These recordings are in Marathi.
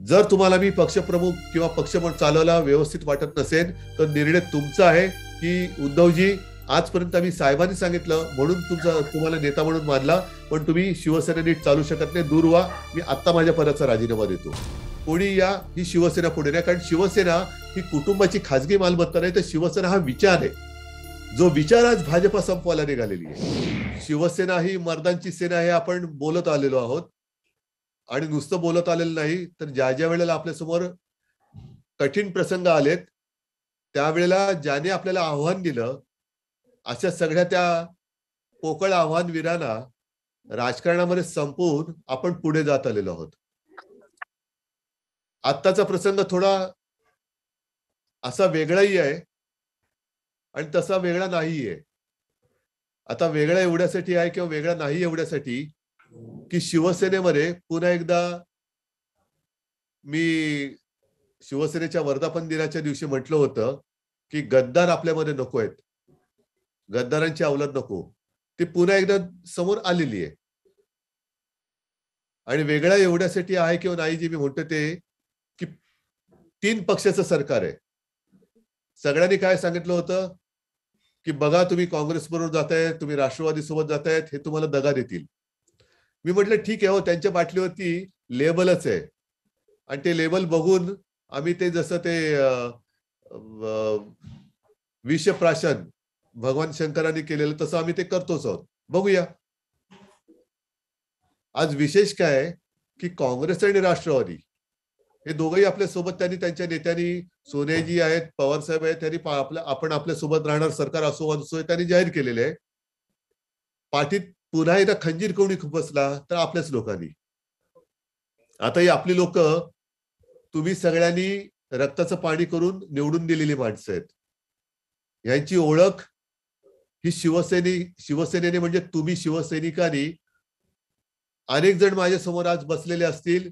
जर तुम्हाला मी पक्षप्रमुख किंवा पक्ष चालवायला व्यवस्थित वाटत नसेल तर निर्णय तुमचा आहे की उद्धवजी आजपर्यंत आम्ही साहेबांनी सांगितलं म्हणून तुम्हाला नेता म्हणून मानला, पण तुम्ही शिवसेना नीट चालू शकत नाही, दूर व्हा, मी आत्ता माझ्या पदाचा राजीनामा देतो. कोणी या, ही शिवसेना पुढे नाही. कारण शिवसेना ही कुटुंबाची खासगी मालमत्ता नाही, तर शिवसेना हा विचार आहे. जो विचार आज भाजपा संपवायला निघालेली आहे. शिवसेना ही मर्दांची सेना हे आपण बोलत आलेलो आहोत. आणि नुसतं बोलत आलेलं नाही, तर ज्या ज्या वेळेला आपल्यासमोर कठीण प्रसंग आलेत, त्यावेळेला ज्याने आपल्याला आव्हान दिलं, अशा सगळ्या त्या पोकळ आव्हानवीरांना राजकारणामध्ये संपवून आपण पुढे जात आलेलो आहोत. आत्ताचा प्रसंग थोडा असा वेगळाही आहे आणि तसा वेगळा नाहीये. आता वेगळा एवढ्यासाठी आहे किंवा वेगळा नाही एवढ्यासाठी की शिवसेनेमध्ये पुन्हा एकदा मी शिवसेनेच्या वर्धापन दिनाच्या दिवशी म्हटलं होतं की गद्दार आपल्यामध्ये नको आहेत, गद्दारांची अवलाद नको. ती पुन्हा एकदा समोर आलेली आहे. आणि वेगळा एवढ्यासाठी आहे किंवा नाही जे मी म्हणतो ते की 3 पक्षाचं सरकार आहे. सगळ्यांनी काय सांगितलं होतं की बघा तुम्ही काँग्रेस बरोबर जाताय, तुम्ही राष्ट्रवादी सोबत जातायत, हे तुम्हाला दगा देतील. मी म्हटलं ठीक आहे हो, त्यांच्या बाटलीवरती लेबलच आहे आणि ते लेबल बघून आम्ही ते जसं ते विषप्राशन भगवान शंकरांनी केलेलं तसं आम्ही ते करतोच आहोत. बघूया. आज विशेष काय आहे की काँग्रेस आणि राष्ट्रवादी हे दोघंही आपल्या सोबत त्यांच्या नेत्यांनी सोनियाजी आहेत, पवार साहेब आहेत, त्यांनी आपण आपल्या सोबत राहणार सरकार असो असो त्यांनी जाहीर केलेले आहे. पाठीत पुन्हा एकदा खंजीर कोणी बसला तर आपल्याच लोकांनी. आता ही आपली लोक तुम्ही सगळ्यांनी रक्ताचं पाणी करून निवडून दिलेली माणसं आहेत. यांची ओळख ही शिवसेनेने म्हणजे तुम्ही शिवसैनिकांनी अनेक जण माझ्या समोर आज बसलेले असतील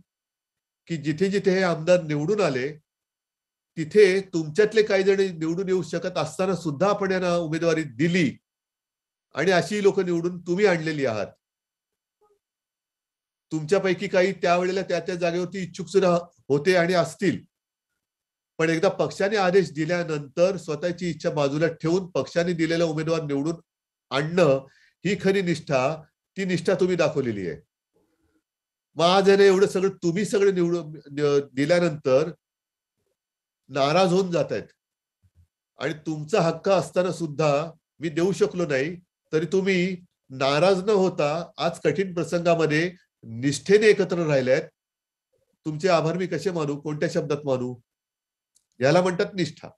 की जिथे जिथे हे आमदार निवडून आले तिथे तुमच्यातले काही जण निवडून येऊ शकत असताना सुद्धा आपण यांना उमेदवारी दिली आणि अशी लोक निवडून तुम्ही आणलेली आहात. तुमच्यापैकी काही त्यावेळेला त्या जागेवरती इच्छुक सुद्धा होते आणि असतील, पण एकदा पक्षाने आदेश दिल्यानंतर स्वतःची इच्छा बाजूला ठेवून पक्षाने दिलेला उमेदवार निवडून आणणं ही खरी निष्ठा, ती निष्ठा तुम्ही दाखवलेली आहे. मग आज एवढं सगळं तुम्ही सगळं निवडून दिल्यानंतर नाराज होऊन जात आहेत आणि तुमचा हक्क असताना सुद्धा मी देऊ शकलो नाही, तरी तुम्ही नाराज न होता आज कठीण प्रसंगामध्ये निष्ठेने एकत्र राहिलेत. तुमचे आभार मी कसे मानू, कोणत्या शब्दात मानू? याला म्हणतात निष्ठा.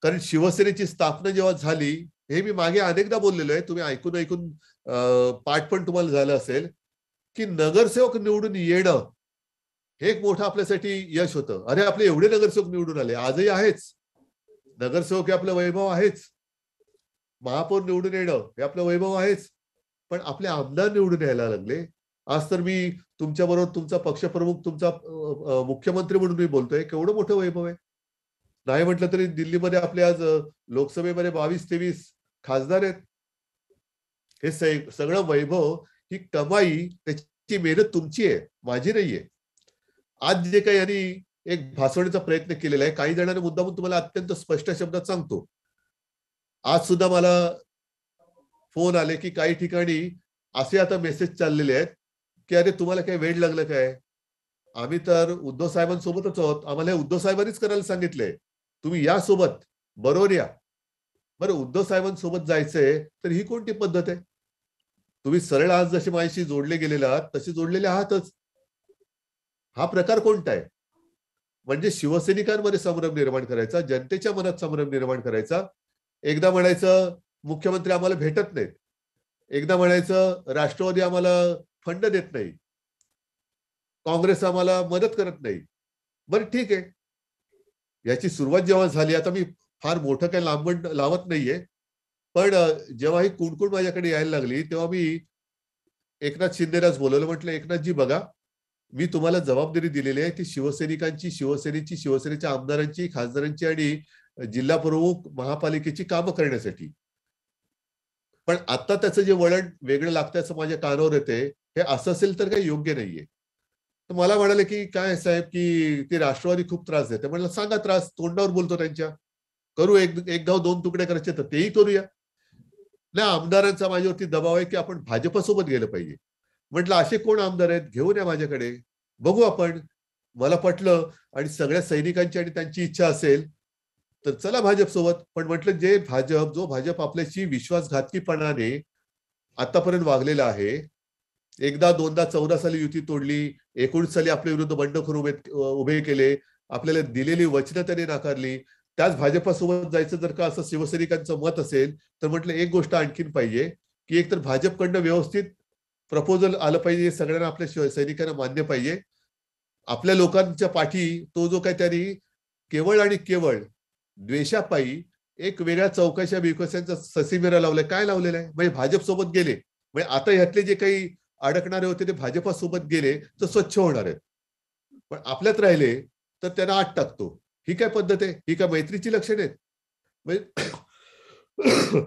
कारण शिवसेनेची स्थापना जेव्हा झाली, हे मी मागे अनेकदा बोललेलो आहे, तुम्ही ऐकून ऐकून पाठ पण तुम्हाला झालं असेल की नगरसेवक निवडून येणं हे एक मोठं आपल्यासाठी यश होतं. अरे आपले एवढे नगरसेवक निवडून आले, आजही आहेच नगरसेवक, हे आपलं वैभव आहेच. महापौर निवडून येणं हे आपलं वैभव आहेच. पण आपले आमदार निवडून यायला लागले. आज तर मी तुमच्या बरोबर तुमचा पक्षप्रमुख, तुमचा मुख्यमंत्री म्हणून मी बोलतोय, केवढं मोठं वैभव आहे. नाही म्हटलं तरी दिल्लीमध्ये आपले आज लोकसभेमध्ये 22-23 खासदार आहेत. हे सगळं वैभव, ही कमाई, त्याची मेहनत तुमची आहे, माझी नाहीये. आज जे काही यांनी एक भासवण्याचा प्रयत्न केलेला आहे, काही जणांनी मुद्दामून तुम्हाला अत्यंत स्पष्ट शब्दात सांगतो. आज सुद्धा मला फोन आले की काही ठिकाणी असे आता मेसेज चाललेले आहेत की अरे तुम्हाला काही वेळ लागलं काय, आम्ही तर उद्धव साहेबांसोबतच आहोत, आम्हाला उद्धव साहेबांनीच करायला सांगितलंय, तुम्ही या सोबत, बरोबर या. बरं, उद्धव साहेबांसोबत जायचंय तर ही कोणती पद्धत आहे? तुम्ही सरळ आज जसे माझ्याशी जोडले गेलेले आहात तसे जोडलेले आहातच. हा प्रकार कोणता आहे? म्हणजे शिवसैनिकांमध्ये संभ्रम निर्माण करायचा, जनतेच्या मनात संभ्रम निर्माण करायचा. एकदा म्हणायचं मुख्यमंत्री आम्हाला भेटत नाहीत, एकदा म्हणायचं राष्ट्रवादी आम्हाला फंड देत नाही, काँग्रेस आम्हाला मदत करत नाही. बरं ठीक आहे, याची सुरुवात जेव्हा झाली, आता मी फार मोठं काही लावत नाहीये, पण जेव्हा ही कुणकुण माझ्याकडे यायला लागली तेव्हा मी एकनाथ शिंदेलाच बोलवलं. म्हटलं एकनाथजी बघा, मी तुम्हाला जबाबदारी दिलेली आहे ती शिवसैनिकांची, शिवसेनेची, शिवसेनेच्या आमदारांची, खासदारांची आणि जिल्हा प्रमुख महापालिकेची कामं करण्यासाठी. पण आता त्याचं जे वळण वेगळं लागतं असं माझ्या कानावर येते, हे असं असेल तर काही योग्य नाहीये. तर मला म्हणाले की काय साहेब की ते राष्ट्रवादी खूप त्रास देते. म्हणलं सांगा त्रास, तोंडावर बोलतो त्यांच्या. करू एक गाव दोन तुकडे करायचे तर तेही करूया. नाही आमदारांचा माझ्यावरती दबाव आहे की आपण भाजपसोबत गेलं पाहिजे. म्हटलं असे कोण आमदार आहेत घेऊन या माझ्याकडे, बघू आपण. मला पटलं आणि सगळ्या सैनिकांची आणि त्यांची इच्छा असेल तर चला भाजप सोबत. पण म्हटलं जो भाजप आपल्याशी विश्वासघातकीपणाने आतापर्यंत वागलेला आहे, एकदा दोनदा 14 साली युती तोडली, 19 साली आपल्या विरुद्ध बंडखोर उभे केले, आपल्याला दिलेली वचनं त्यांनी नाकारली. त्याच भाजपासोबत जायचं जर का असं शिवसैनिकांचं मत असेल तर म्हटलं एक गोष्ट आणखीन पाहिजे की एकतर भाजपकडनं व्यवस्थित प्रपोजल आलं पाहिजे, सगळ्यांना आपल्या सैनिकांना मान्य पाहिजे. आपल्या लोकांच्या पाठी तो जो काही त्यांनी केवळ आणि केवळ द्वेषापायी एक वेगळ्या चौकशा बिकशांचा ससीमेरा लावलाय. काय लावलेला आहे? म्हणजे भाजप सोबत गेले म्हणजे आता ह्यातले जे काही अडकणारे होते ते भाजपासोबत गेले तर स्वच्छ होणार आहेत. पण आपल्यात राहिले तर त्यांना आत टाकतो. ही काय पद्धत आहे? ही काय मैत्रीची लक्षणे आहेत? म्हणजे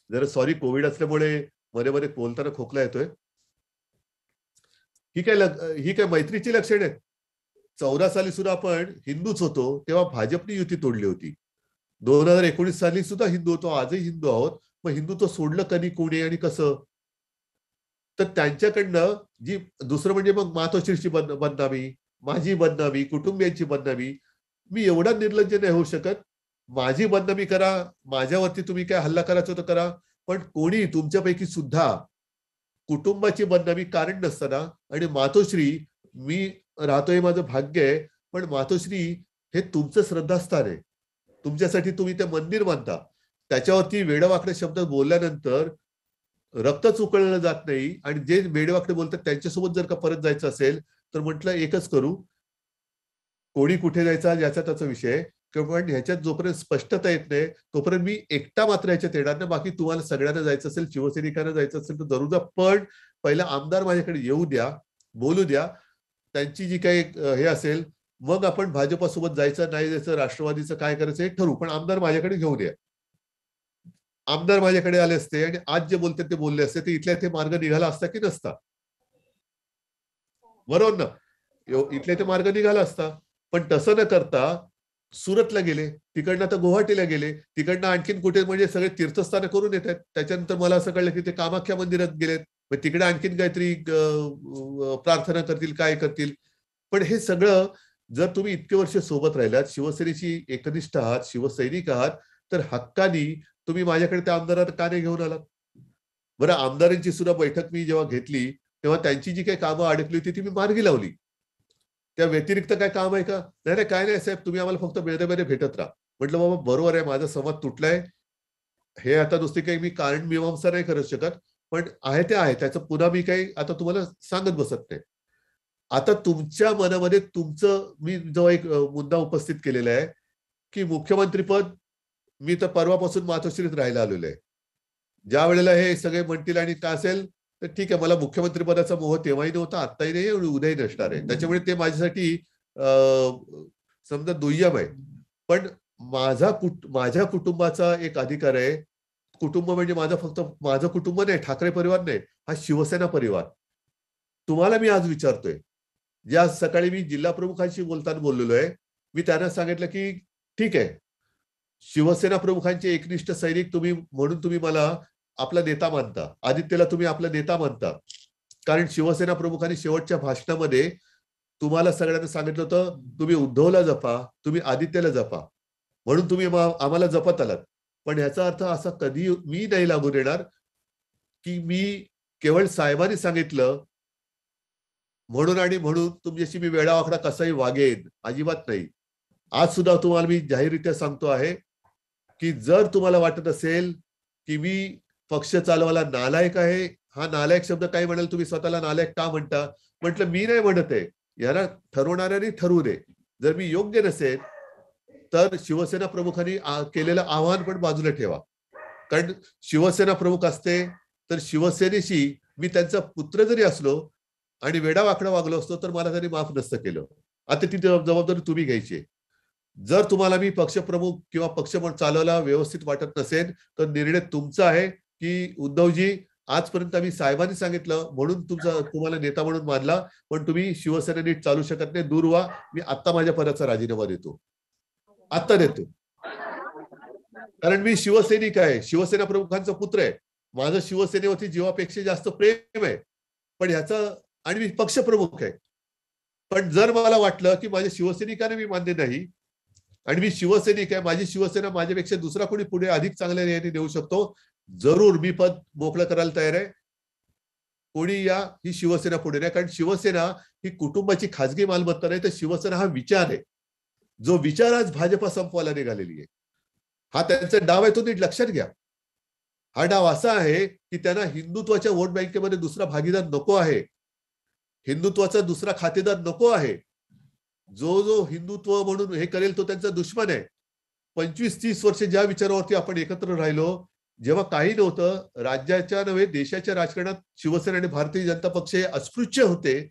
जरा सॉरी कोविड असल्यामुळे मध्ये मध्ये बोलताना खोकला येतोय. ही काय मैत्रीची लक्षणे आहेत? 14 साली सुद्धा आपण हिंदूच होतो, तेव्हा भाजपने युती तोडली होती. 2019 साली सुद्धा हिंदू होतो, आजही हिंदू आहोत. मग हिंदुत्व सोडलं कधी, कोणी आणि कसं? तर त्यांच्याकडनं जी दुसरं म्हणजे मग मातोश्रीची बदनामी, माझी बदनामी, कुटुंबियांची बदनामी. मी एवढा निर्लज्ज नाही होऊ शकत. माझी बदनामी करा, माझ्यावरती तुम्ही काय हल्ला करायचा तर करा. पण कोणी तुमच्यापैकी सुद्धा कुटुंबाची बदनामी कारण नसताना आणि मातोश्री मी राहतोय माझं भाग्य आहे, पण मातोश्री हे तुमचं श्रद्धास्थान आहे. तुमच्यासाठी तुम्ही ते मंदिर मानता. त्याच्यावरती वेडवाकडे शब्द बोलल्यानंतर रक्तच उकळलं जात नाही आणि जे वेडेवाकडे बोलतात त्यांच्यासोबत जर का परत जायचं असेल तर म्हटलं एकच करू. कोणी कुठे जायचा याचा त्याचा विषय. पण ह्याच्यात जोपर्यंत स्पष्टता येत नाही तोपर्यंत मी एकटा मात्र ह्याच्यात येणार नाही. बाकी तुम्हाला सगळ्यांना जायचं असेल, शिवसैनिकांना जायचं असेल तर जरूर जा. पण पहिला आमदार माझ्याकडे येऊ द्या, बोलू द्या. त्यांची जी काही हे असेल मग आपण भाजपासोबत जायचं नाही जायचं, राष्ट्रवादीचं काय करायचं हे ठरवू. पण आमदार माझ्याकडे घेऊन या. आमदार माझ्याकडे आले असते आणि आज जे बोलतात ते बोलले असते, तर इथल्या इथे मार्ग निघाला असता की नसता? बरोबर ना? इथल्या इथे मार्ग निघाला असता. पण तसं न करता सुरतला गेले, तिकडनं आता गुवाहाटीला गेले, तिकडनं आणखीन कुठे म्हणजे सगळे तीर्थस्थानं करून येतात. त्याच्यानंतर मला असं कळलं की ते कामाख्या मंदिरात गेलेत. मग तिकडे आणखीन काहीतरी प्रार्थना करतील, काय करतील. पण हे सगळं जर तुम्ही इतके वर्ष सोबत राहिलात, शिवसेनेची एकनिष्ठ आहात, शिवसैनिक आहात, तर हक्कानी तुम्ही माझ्याकडे त्या आमदाराला का नाही घेऊन आलात? बरं आमदारांची सुद्धा बैठक मी जेव्हा घेतली, तेव्हा त्यांची जी काही कामं अडकली होती ती मी मार्गी लावली. त्या व्यतिरिक्त काय काम आहे का? नाही, नाही, काय नाही साहेब, तुम्ही आम्हाला फक्त मध्ये भेटत राहा. म्हटलं बाबा बरोबर आहे, माझा संवाद तुटलाय. हे आता नुसती काही मी कारण मीमांसा नाही करू शकत. पण आहे ते आहे. त्याचं पुन्हा मी काही आता तुम्हाला सांगत बसत नाही. आता तुमच्या मनामध्ये तुमचं मी जो एक मुद्दा उपस्थित केलेला आहे, की मुख्यमंत्रीपद मी तर परवापासून मातोश्रीत राहायला आलेलो आहे. ज्या वेळेला हे सगळे म्हणतील आणि काय असेल, तर ठीक आहे. मला मुख्यमंत्री पदाचा मोह तेव्हाही नव्हता, आत्ताही नाही आणि उद्याही नसणार आहे. त्याच्यामुळे ते माझ्यासाठी अ, समजा दुय्यम आहे. पण माझ्या कुटुंबाचा एक अधिकार आहे. कुटुंब म्हणजे फक्त माझं कुटुंब नाही, ठाकरे परिवार नाही, हा शिवसेना परिवार. तुम्हाला मी आज विचारतोय. ज्या सकाळी मी जिल्हा प्रमुखांशी बोलताना बोललेलो आहे. मी त्यांना सांगितलं, की ठीक आहे. शिवसेना प्रमुखांचे एकनिष्ठ सैनिक तुम्ही म्हणून तुम्ही मला आपला नेता मानता. आदित्यला तुम्ही आपला नेता मानता. कारण शिवसेना प्रमुखांनी शेवटच्या भाषणामध्ये तुम्हाला सगळ्यांना सांगितलं होतं, तुम्ही उद्धवला जपा, तुम्ही आदित्यला जपा. म्हणून तुम्ही आम्हाला जपत आलात. पण ह्याचा अर्थ असा कधी मी नाही लागू देणार, की मी केवळ साहेबांनी सांगितलं म्हणून आणि म्हणून तुमच्याशी मी वेडावाकडा कसाही वागेन. अजिबात नाही. आज सुद्धा तुम्हाला मी जाहीररित्या सांगतो आहे, की जर तुम्हाला वाटत असेल, की मी पक्ष चालवायला नालायक आहे. हा नालायक शब्द काय म्हणाल तुम्ही स्वतःला नालायक का म्हणता? म्हटलं मी नाही म्हणत आहे. याला ठरवणाऱ्यांनी ठरवू दे. जर मी योग्य नसेल, तर शिवसेना प्रमुखांनी केलेलं आव्हान पण बाजूला ठेवा. कारण शिवसेना प्रमुख असते, तर शिवसेनेशी मी त्यांचा पुत्र जरी असलो आणि वेडावाकडा वागलो असतो, तर मला त्यांनी माफ नसतं केलं. आता ती जबाबदारी तुम्ही घ्यायची आहे. जर तुम्हाला मी पक्षप्रमुख किंवा पक्ष म्हणून चालवायला व्यवस्थित वाटत नसेल, तर निर्णय तुमचा आहे, की उद्धवजी आजपर्यंत आम्ही साहेबांनी सांगितलं म्हणून तुम्हाला नेता म्हणून मानला, पण तुम्ही शिवसेना नीट चालू शकत नाही, दूर व्हा. मी आत्ता माझ्या पदाचा राजीनामा देतो. आत्ता देतो. कारण मी शिवसैनिक आहे, शिवसेना प्रमुखांचा पुत्र आहे. माझं शिवसेनेवरती जीवापेक्षा जास्त प्रेम आहे. पण ह्याचं आणि मी पक्षप्रमुख आहे. पण जर मला वाटलं की माझ्या शिवसैनिकांना मी मान्य नाही आणि मी शिवसैनिक आहे, माझी शिवसेना माझ्यापेक्षा दुसरा कोणी पुढे अधिक चांगल्या रीतीने देऊ शकतो, जरूर मी पद मोकळं करायला तयार आहे. कोणी या, ही शिवसेना पुढे नाही. कारण शिवसेना ही कुटुंबाची खासगी मालमत्ता नाही, तर शिवसेना हा विचार आहे. जो विचार आज भाजपा संपवायला निघालेली आहे. हा त्यांचा डाव आहे, तो नीट लक्षात घ्या. हा डाव असा आहे की त्यांना हिंदुत्वाच्या वोट बँकेमध्ये दुसरा भागीदार नको आहे. हिंदुत्वाचा दुसरा खातेदार नको आहे. जो हिंदुत्व म्हणून हे करेल तो त्यांचा दुश्मन आहे. 25-30 वर्ष ज्या विचारावरती आपण एकत्र राहिलो, जेव्हा काही नव्हतं, राज्याच्या नव्हे देशाच्या राजकारणात शिवसेना आणि भारतीय जनता पक्ष हे अस्पृश्य होते,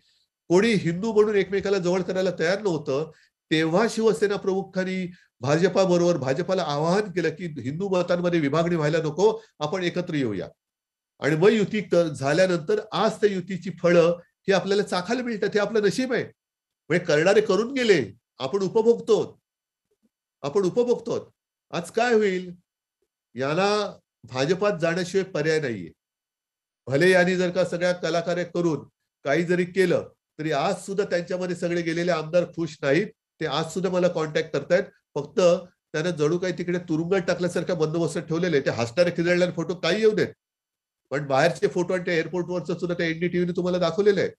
कोणी हिंदू म्हणून एकमेकाला जवळ करायला तयार नव्हतं, तेव्हा शिवसेना प्रमुखांनी भाजपाला आवाहन केलं की हिंदू मतांमध्ये विभागणी व्हायला नको, आपण एकत्र येऊया. आणि मग युती झाल्यानंतर आज त्या युतीची फळं ही आपल्याला चाखायला मिळतात. हे आपलं नशीब आहे. म्हणजे करणारे करून गेले, आपण उपभोगतो. आज काय होईल? याला भाजपात जाण्याशिवाय पर्याय नाहीये. भले यांनी जर का सगळ्या कलाकार्य करून काही जरी केलं, तरी आज सुद्धा त्यांच्यामध्ये सगळे गेलेले आमदार खुश नाहीत. ते आज सुद्धा मला कॉन्टॅक्ट करतायत. फक्त त्यांना जणू काही तिकडे तुरुंगात टाकल्यासारखा बंदोबस्त ठेवलेले. ते हसणारे खिदळणारे फोटो काही येऊ देत. पण बाहेरचे फोटो आणि त्या एअरपोर्टवरचं सुद्धा त्या एनडीटीव्हीने तुम्हाला दाखवलेलं आहे.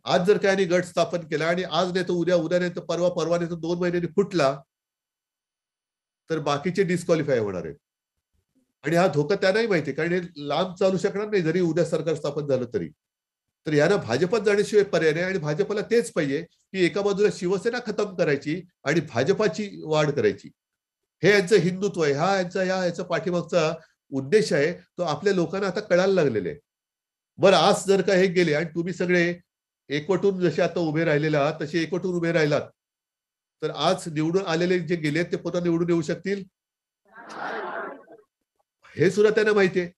आज जर काही गट स्थापन केला आणि आज नाही तर उद्या नाही तर परवा नाही तर 2 महिन्यांनी फुटला, तर बाकीचे डिस्क्वालिफाय होणार आहेत. आणि हा धोका त्यांनाही माहिती आहे, कारण हे लांब चालू शकणार नाही जरी उद्या सरकार स्थापन झालं तरी. तर यांना भाजपात जाण्याशिवाय पर्याय नाही आणि भाजपला तेच पाहिजे की एका बाजूला शिवसेना खतम करायची आणि भाजपाची वाढ करायची. हे यांचं हिंदुत्व आहे. याचा पाठीमागचा उद्देश आहे, तो आपल्या लोकांना आता कळायला लागलेला आहे. बरं, आज जर का हे गेले आणि तुम्ही सगळे एकवटून जसे आता उभे राहिलेले आहात, तसे एकवटून उभे राहिलात, तर आज निवडून आलेले जे गेलेत ते पुन्हा निवडून येऊ शकतील? हे सुद्धा त्यांना माहिती आहे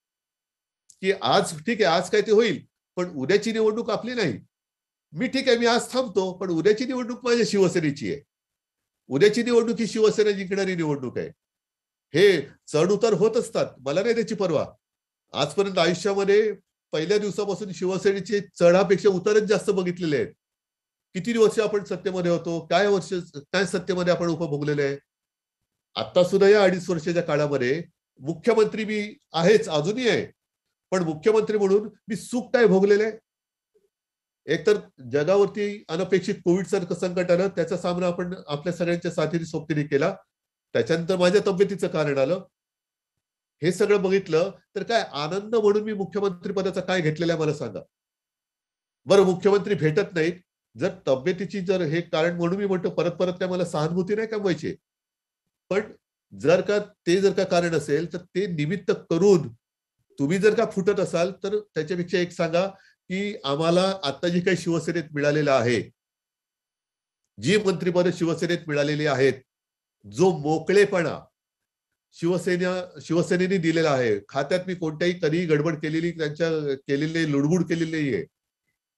की आज ठीक आहे, आज काय ते होईल, पण उद्याची निवडणूक आपली नाही. मी ठीक आहे, मी आज थांबतो, पण उद्याची निवडणूक माझ्या शिवसेनेची आहे. उद्याची निवडणूक ही शिवसेना जिंकणारी निवडणूक आहे. हे चढ उतार होत असतात, मला नाही त्याची पर्वा. आजपर्यंत आयुष्यामध्ये पहिल्या दिवसापासून शिवसेनेचे चढापेक्षा उतारच जास्त बघितलेले आहेत. किती वर्ष आपण सत्तेमध्ये होतो, काय सत्तेमध्ये आपण उपभोगलेले आहे. आता सुद्धा या 2.5 वर्षाच्या काळामध्ये मुख्यमंत्री मी आहेच, अजूनही आहे. पण मुख्यमंत्री म्हणून मी सुख काय भोगलेलं आहे? एकतर जगावरती अनपेक्षित कोविड सारखं संकट आलं, त्याचा सामना आपण आपल्या सगळ्यांच्या साथीने सोबतीने केला. त्याच्यानंतर माझ्या तब्येतीचं कारण आलं. हे सगळं बघितलं तर काय आनंद म्हणून मी मुख्यमंत्री पदाचा काय घेतलेला आहे मला सांगा. बरं, मुख्यमंत्री भेटत नाहीत. जर तब्येतीची जर हे कारण म्हणून मी म्हणतो परत काय मला सहानुभूती नाही कमवायची. पण जर का कारण असेल तर ते निमित्त करून तुम्ही जर का फुटत असाल तर त्याच्यापेक्षा एक सांगा की आम्हाला आता जी काही शिवसेनेत मिळालेलं आहे, जी मंत्रिपद शिवसेनेत मिळालेली आहेत, जो मोकळेपणा शिवसेनेने दिलेला आहे, खात्यात मी कोणत्याही कधीही गडबड केलेली लुडबुड केलेली नाहीये,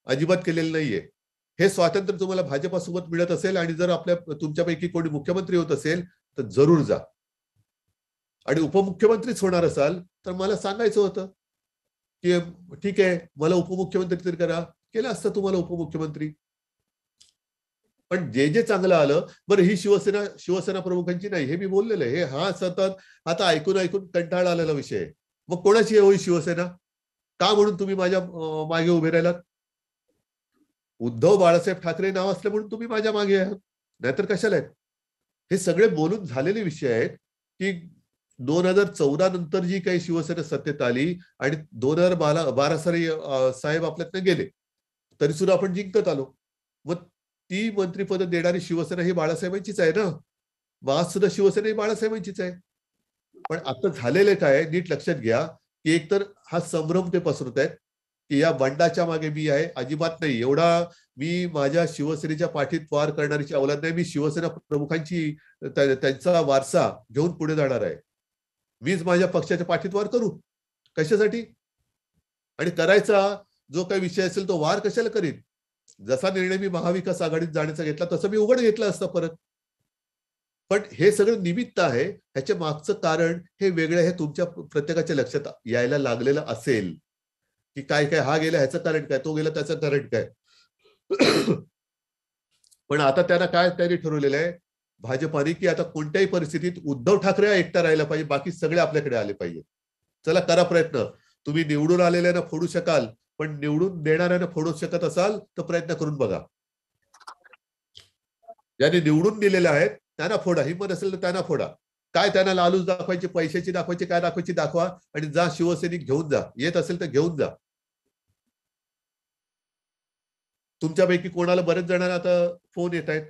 अजिबात केलेलं नाहीये. हे स्वातंत्र्य तुम्हाला भाजपासोबत मिळत असेल आणि जर तुमच्यापैकी कोणी मुख्यमंत्री होत असेल तर जरूर जा. आणि उपमुख्यमंत्रीच होणार असाल तर मला सांगायचं होतं की ठीक आहे, मला उपमुख्यमंत्री तरी करा. केलं असतं तुम्हाला उपमुख्यमंत्री. पण जे चांगलं आलं, बरं ही शिवसेना प्रमुखांची नाही, हे मी बोललेलं आहे. हा सतत आता ऐकून कंटाळा आलेला विषय आहे. मग कोणाची आहे होई शिवसेना? का म्हणून तुम्ही माझ्या मागे उभे राहिलात? उद्धव बाळासाहेब ठाकरे नाव असलं म्हणून तुम्ही माझ्या मागे आहात, नाहीतर कशाला आहेत? हे सगळे बोलून झालेले विषय आहेत की 2014 नंतर जी काही शिवसेना सत्तेत आली आणि 2012 साली साहेब आपल्यातनं गेले, तरी सुद्धा आपण जिंकत आलो. मग ती मंत्रिपद देणारी शिवसेना ही बाळासाहेबांचीच आहे ना. मग आज सुद्धा शिवसेना ही बाळासाहेबांचीच आहे. पण आता झालेलं काय नीट लक्षात घ्या की एकतर हा संभ्रम ते पसरत आहेत की या बंडाच्या मागे मी आहे, अजिबात नाही. मी माझ्या शिवसेनेच्या पाठीत वार करणारीची अवलाद नाही. मी शिवसेना प्रमुखांची त्यांचा वारसा घेऊन पुढे जाणार आहे. मीच माझ्या पक्षाच्या पाठीत वार करू. कशासाठी? आणि करायचा जो काही विषय असेल तो वार कशाला करीन. जसा निर्णय मी महाविकास आघाडीत जाण्याचा घेतला तसं मी उघड घेतला असता परत. पण हे सगळं निमित्त आहे. ह्याच्या मागचं कारण हे वेगळं, हे तुमच्या प्रत्येकाच्या लक्षात यायला लागलेलं असेल की काय काय, हा गेला ह्याचं कारण काय, तो गेला त्याचं कारण काय. पण आता त्यांना काय त्यांनी ठरवलेलं आहे भाजपाने, की आता कोणत्याही परिस्थितीत उद्धव ठाकरे एकटा राहिला पाहिजे, बाकी सगळे आपल्याकडे आले पाहिजे. चला करा प्रयत्न. तुम्ही निवडून आलेल्यांना फोडू शकाल, पण निवडून देणाऱ्यांना फोडू शकत असाल तर प्रयत्न करून बघा. ज्यांनी निवडून दिलेले आहेत त्यांना फोडा, हिंमत असेल तर त्यांना फोडा. काय त्यांना लालूच दाखवायची, पैशाची दाखवायची, काय दाखवायची दाखवा, आणि जा शिवसैनिक घेऊन जा, येत असेल तर घेऊन जा. तुमच्यापैकी कोणाला, बरेच जणांना आता फोन येत आहेत,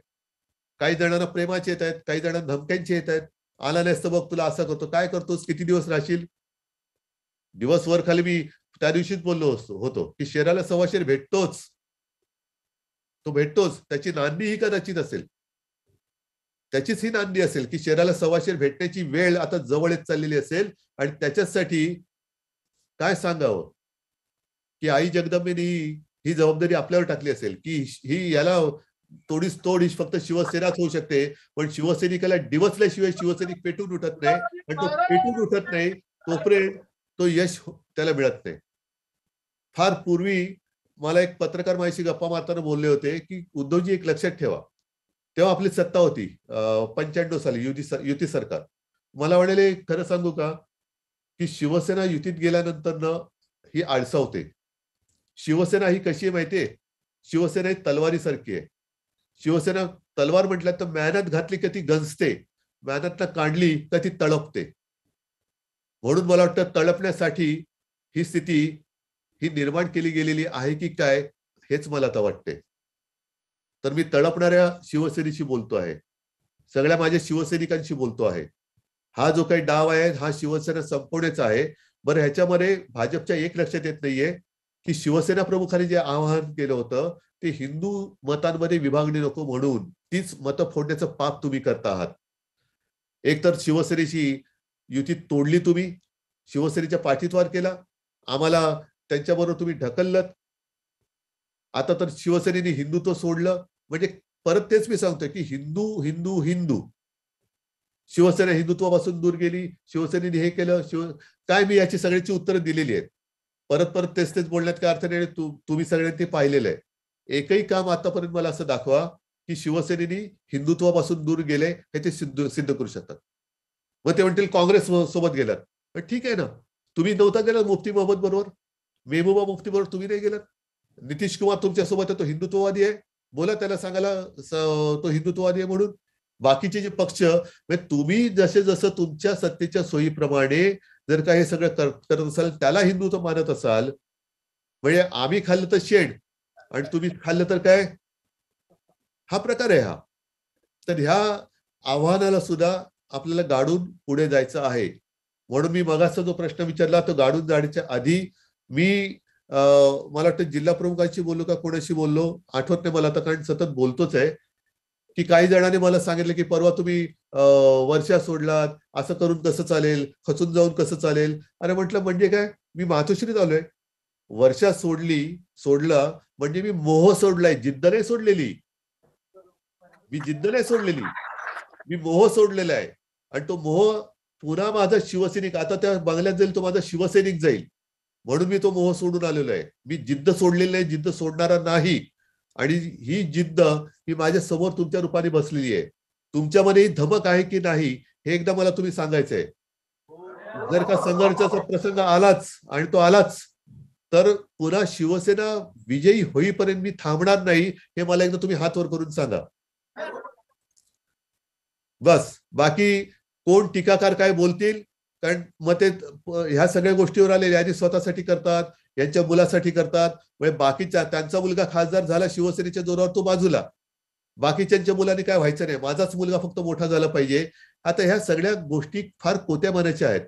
काही जणांना प्रेमाचे येत आहेत, काही जणांना धमक्यांचे येत आहेत. आला नसतं बघ तुला असं करतो, काय करतोस, किती दिवस राहशील. दिवसभर खाली मी त्या दिवशीच बोललो होतो की शेराला सव्वाशेर भेटतोच, तो भेटतोच. त्याची नांदी ही कदाचित असेल, त्याचीच ही नांदी असेल की शेराला सव्वाशेर भेटण्याची वेळ आता जवळ येत चाललेली असेल. आणि त्याच्यासाठी काय सांगावं की आई जगदंबेने ही जबाबदारी आपल्यावर टाकली असेल की ही याला तोडीस तोडीस फक्त शिवसेनाच होऊ शकते. पण शिवसैनिकाला डिवचल्याशिवाय शिवसैनिक पेटून उठत नाही, आणि तो पेटून उठत नाही तोपर्यंत तो यश त्याला मिळत नाही. फार पूर्वी मला एक पत्रकार माझ्याशी गप्पा मारताना बोलले होते की उद्धवजी एक लक्षात ठेवा, तेव्हा आपली सत्ता होती 95 साली युती सरकार. मला म्हणाले खरं सांगू का की शिवसेना युतीत गेल्यानंतर न ही आळसावते. शिवसेना ही कशी आहे माहितीये, शिवसेना ही तलवारीसारखी आहे. शिवसेना तलवार म्हटलं तर मेहनत घातली का ती गंजते, मेहनत काढली का ती तळपते. म्हणून मला वाटतं तळपण्यासाठी ही स्थिती ही निर्माण केली गेलेली आहे की काय, हेच मला आता वाटते. तर मी तळपणाऱ्या शिवसेनेशी बोलतो आहे, सगळ्या माझ्या शिवसैनिकांशी बोलतो आहे. हा जो काही डाव आहे हा शिवसेना संपवण्याचा आहे. बरं, ह्याच्यामध्ये भाजपच्या एक लक्षात येत नाहीये की शिवसेना प्रमुखांनी जे आवाहन केलं होतं ते हिंदू मतांमध्ये विभागणी नको म्हणून, तीच मतं फोडण्याचं पाप तुम्ही करता आहात. एकतर शिवसेनेची युती तोडली तुम्ही, शिवसेनेच्या पाठीत केला, आम्हाला त्यांच्याबरोबर तुम्ही ढकललं. आता तर शिवसेनेने हिंदुत्व सोडलं. म्हणजे परत तेच मी सांगतोय की हिंदू हिंदू हिंदू. शिवसेना हिंदुत्वापासून दूर गेली, शिवसेनेने हे केलं, काय, मी याची सगळ्याची उत्तरं दिलेली आहेत. परत परत तेच तेच बोलण्यात काय अर्थ नाही. तुम्ही सगळ्यांनी ते पाहिलेलं आहे. एकही काम आतापर्यंत मला असं दाखवा की शिवसेनेने हिंदुत्वापासून दूर गेले, हे ते सिद्ध सिद्ध करू शकतात. मग ते म्हणतील काँग्रेस सोबत गेलात. पण ठीक आहे ना, तुम्ही नव्हता गेलात मुफ्ती मोहम्मद बरोबर, मेहबूबा मुफ्ती बरोबर तुम्ही नाही गेलात. नितीश कुमार तुमच्यासोबत आहे, तो हिंदुत्ववादी आहे. बोला त्याला, सांगायला तो हिंदुत्ववादी आहे म्हणून. बाकीचे जे पक्ष, म्हणजे तुम्ही जसे जसं तुमच्या सत्तेच्या सोयीप्रमाणे जर का हे सगळं करत असाल, त्याला हिंदुत्व मानत असाल, म्हणजे आम्ही खाल्लं तर शेण आणि तुम्ही खाल्लं तर काय, हा प्रकार आहे हा. तर ह्या आव्हानाला सुद्धा आपल्याला गाडून पुढे जायचं आहे. म्हणून मी मगाचा जो प्रश्न विचारला तो गाडून जाण्याच्या आधी मी मला वाटतं जिल्हा प्रमुखांशी बोललो का कोणाशी बोललो आठवत नाही मला आता, कारण सतत बोलतोच आहे. की काही जणांनी मला सांगितलं की परवा तुम्ही वर्षा सोडलात, असं करून कसं चालेल, खचून जाऊन कसं चालेल. अरे म्हटलं म्हणजे काय, मी मातोश्रीत आलोय. वर्षा सोडला म्हणजे मी मोह सोडलाय, जिद्द नाही सोडलेली. मी जिद्द नाही सोडलेली, मी मोह सोडलेला आहे. आणि तो मोह पुन्हा माझा शिवसैनिक, आता त्या बंगल्यात जाईल तो माझा शिवसैनिक जाईल, म्हणून मी तो मोह सोडून आलेलो आहे. मी जिद्द सोडलेली नाही, जिद्द सोडणारा नाही. आणि ही जिद्द ही माझ्या समोर तुमच्या रूपाने बसलेली आहे. तुमच्यामध्ये ही धमक आहे की नाही हे एकदा मला तुम्ही सांगायचंय. जर का संघर्षाचा प्रसंग आलाच आणि तो आलाच, तर पुन्हा शिवसेना विजयी होईपर्यंत मी थांबणार नाही, हे मला एकदा तुम्ही हात वर करून सांगा. बस, बाकी कोण टीकाकार काय बोलतील, कारण मग ते ह्या सगळ्या गोष्टीवर आले, यांनी स्वतःसाठी करतात, यांच्या मुलासाठी करतात. म्हणजे बाकीच्या, त्यांचा मुलगा खासदार झाला शिवसेनेच्या जोरावर, तो बाजूला, बाकीच्यांच्या मुलांनी काय व्हायचं नाही, माझाच मुलगा फक्त मोठा झाला पाहिजे. आता ह्या सगळ्या गोष्टी फार कोत्या मनाच्या आहेत.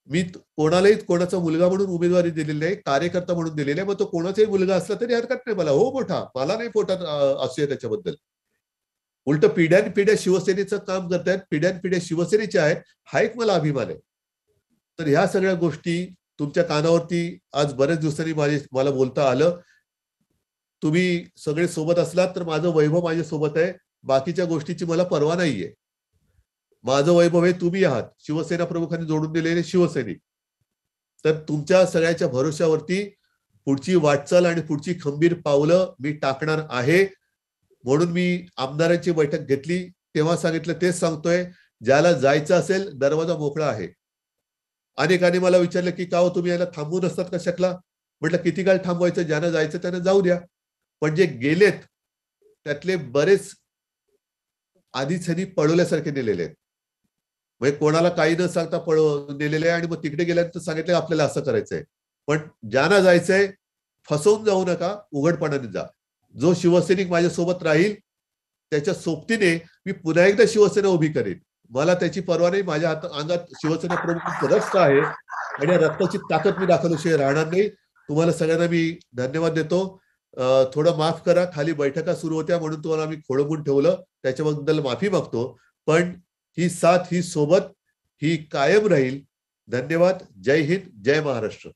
मी कोणालाही कोणाचा मुलगा म्हणून उमेदवारी दिलेली नाही, कार्यकर्ता म्हणून दिलेली आहे. मग तो कोणाचाही मुलगा असला तरी हरकत नाही मला, हो मोठा, मला नाही पोटात असूया त्याच्याबद्दल. उलट पिढ्यानपिढ्या शिवसेनेचं काम करतायत, पिढ्यानपिढ्या शिवसेनेच्या आहेत, हा एक मला अभिमान आहे. तर ह्या सगळ्या गोष्टी तुमच्या कानावरती आज बऱ्याच दिवसांनी मला बोलता आलं. तुम्ही सगळे सोबत असलात तर माझं वैभव माझ्या सोबत आहे. बाकीच्या गोष्टीची मला पर्वा नाहीये. माझं वैभव हे तुम्ही आहात. शिवसेना प्रमुखांनी जोडून दिलेले शिवसैनिक. तर तुमच्या सगळ्याच्या भरोश्यावरती पुढची वाटचाल आणि पुढची खंबीर पावलं मी टाकणार आहे. म्हणून मी आमदारांची बैठक घेतली तेव्हा सांगितलं, तेच सांगतोय, ज्याला जायचं असेल दरवाजा मोकळा आहे. अनेकांनी मला विचारलं की का हो तुम्ही याला थांबवून असतात का शकला? म्हटलं किती काळ थांबवायचं, ज्यांना जायचं त्यांना जाऊ द्या. पण जे गेलेत त्यातले बरेच आधीच ह्यांनी पळवल्यासारखे नेलेले आहेत. म्हणजे कोणाला काही न सांगता नेलेले आहे आणि मग तिकडे गेल्यानंतर सांगितलं आपल्याला असं करायचंय. पण ज्यांना जायचंय फसवून जाऊ नका, उघडपणाने जा. जो शिवसैनिक माझ्यासोबत राहील त्याच्या सोबतीने मी पुन्हा एकदा शिवसेना उभी करेन. मला त्याची पर्वा नाही. माझ्या अंगात शिवसेना प्रमुखांचं रक्त आहे आणि या रक्ताची ताकद मी दाखवल्याशिवाय राहणार नाही. तुम्हाला सगळ्यांना मी धन्यवाद देतो. थोडं माफ करा, खाली बैठका सुरू होत्या म्हणून तुम्हाला मी खोडंबून ठेवलं, त्याच्याबद्दल माफी मागतो. पण ही साथ, ही सोबत, ही कायम राहील. धन्यवाद. जय हिंद, जय महाराष्ट्र.